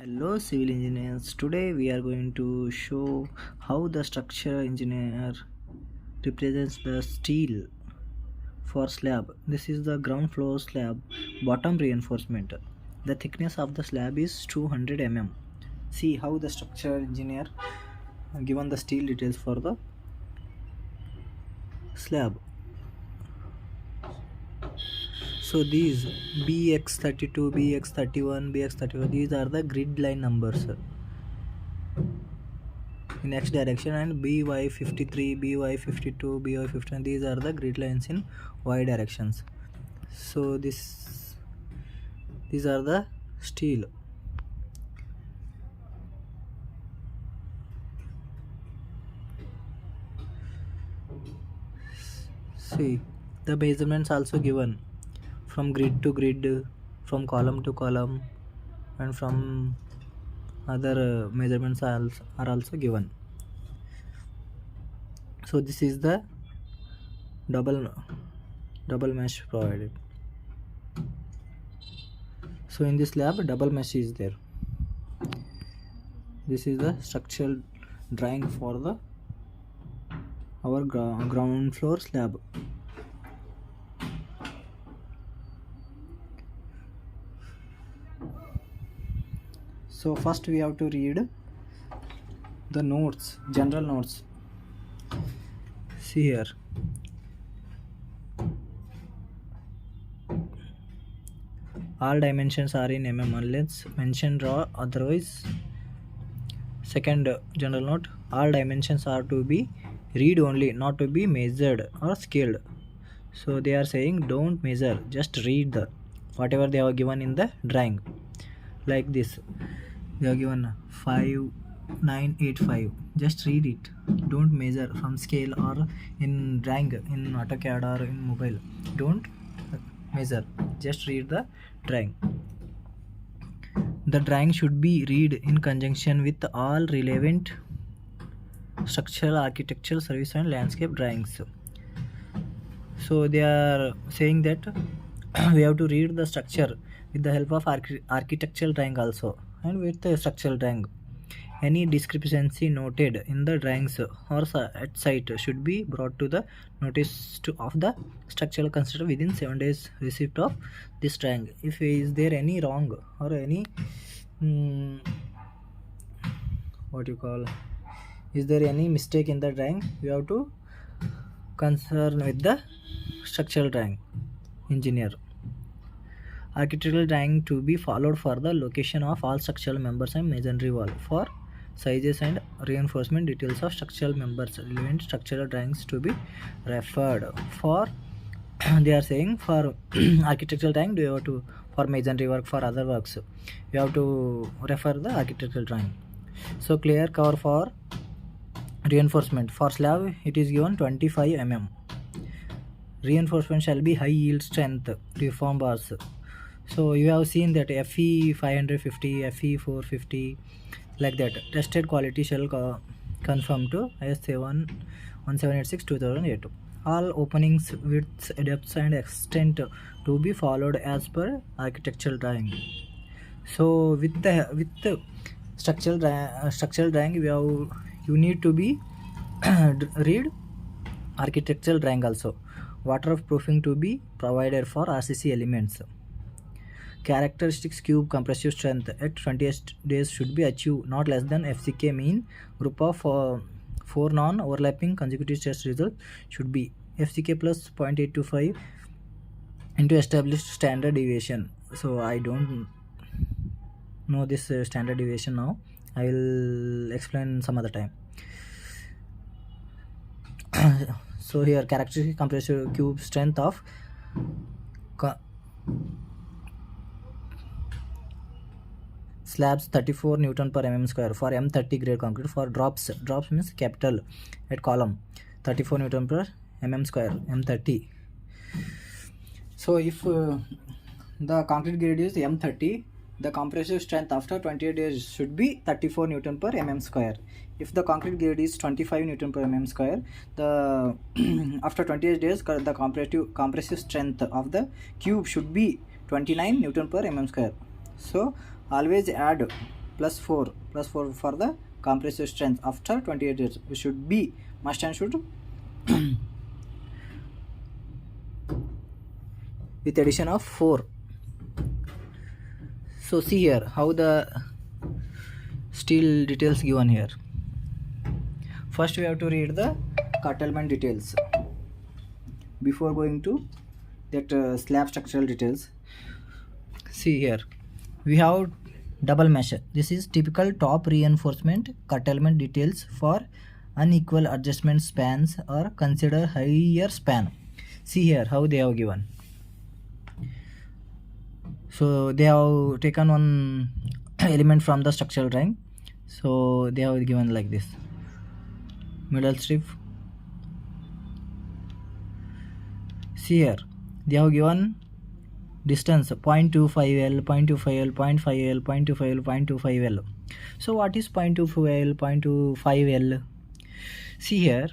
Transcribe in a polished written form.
Hello civil engineers, today we are going to show how the structural engineer represents the steel for slab. This is the ground floor slab bottom reinforcement. The thickness of the slab is 200 mm. See how the structural engineer given the steel details for the slab. So these BX32, BX31, BX34, these are the grid line numbers in x direction, and by53, by52, by51, these are the grid lines in y directions. So these are the steel. See, the measurements also given from grid to grid, from column to column, and from other measurements are also given. So this is the double mesh provided. So in this lab, double mesh is there. This is the structural drawing for our ground floor slab. So first we have to read the notes, general notes. See here. All dimensions are in mm unless mentioned or otherwise. Second general note, all dimensions are to be read only, not to be measured or scaled. So they are saying don't measure, just read the whatever they have given in the drawing. Like this, they are given 5985. Just read it. Don't measure from scale or in drawing in AutoCAD or in mobile. Don't measure. Just read the drawing. The drawing should be read in conjunction with all relevant structural, architectural, service and landscape drawings. So they are saying that we have to read the structure with the help of architectural drawing also, and with the structural drawing. Any discrepancy noted in the drawings or at site should be brought to the notice of the structural consultant within 7 days receipt of this drawing. If is there any wrong or any is there any mistake in the drawing, we have to concern with the structural drawing engineer. Architectural drawing to be followed for the location of all structural members and masonry wall. For sizes and reinforcement details of structural members, relevant structural drawings to be referred. For they are saying for architectural drawing, do you have to, for masonry work, for other works, you have to refer the architectural drawing. So clear cover for reinforcement. For slab, it is given 25 mm. Reinforcement shall be high yield strength reform bars. So you have seen that FE 550, FE 450, like that. Tested quality shall conform to IS 1786 2008. All openings, widths, depths and extent to be followed as per architectural drawing. So with the structural drawing, you need to be read architectural drawing also. Waterproofing to be provided for RCC elements. Characteristics cube compressive strength at 28 days should be achieved not less than FCK mean. Group of 4 non-overlapping consecutive test results should be FCK plus 0.825 into established standard deviation. So I don't know this standard deviation now. I will explain some other time. So here characteristic compressive cube strength of slabs 34 Newton per mm square for M30 grade concrete. For drops means capital at column 34 Newton per mm square M30. So if the concrete grade is M30, the compressive strength after 28 days should be 34 Newton per mm square. If the concrete grade is 25 Newton per mm square, the after 28 days the compressive strength of the cube should be 29 Newton per mm square. So always add plus 4 for the compressive strength after 28 years. We should be must and should with addition of 4. So see here how the steel details given here. First we have to read the curtailment details before going to that slab structural details. See here we have double mesh. This is typical top reinforcement curtailment details for unequal adjustment spans or consider higher span. See here how they have given. So they have taken one element from the structural drawing, so they have given like this middle strip. See here they have given distance 0.25L, 0.25L, 0.5L, 0.25L, 0.25L. So what is 0.25L, 0.25L? See here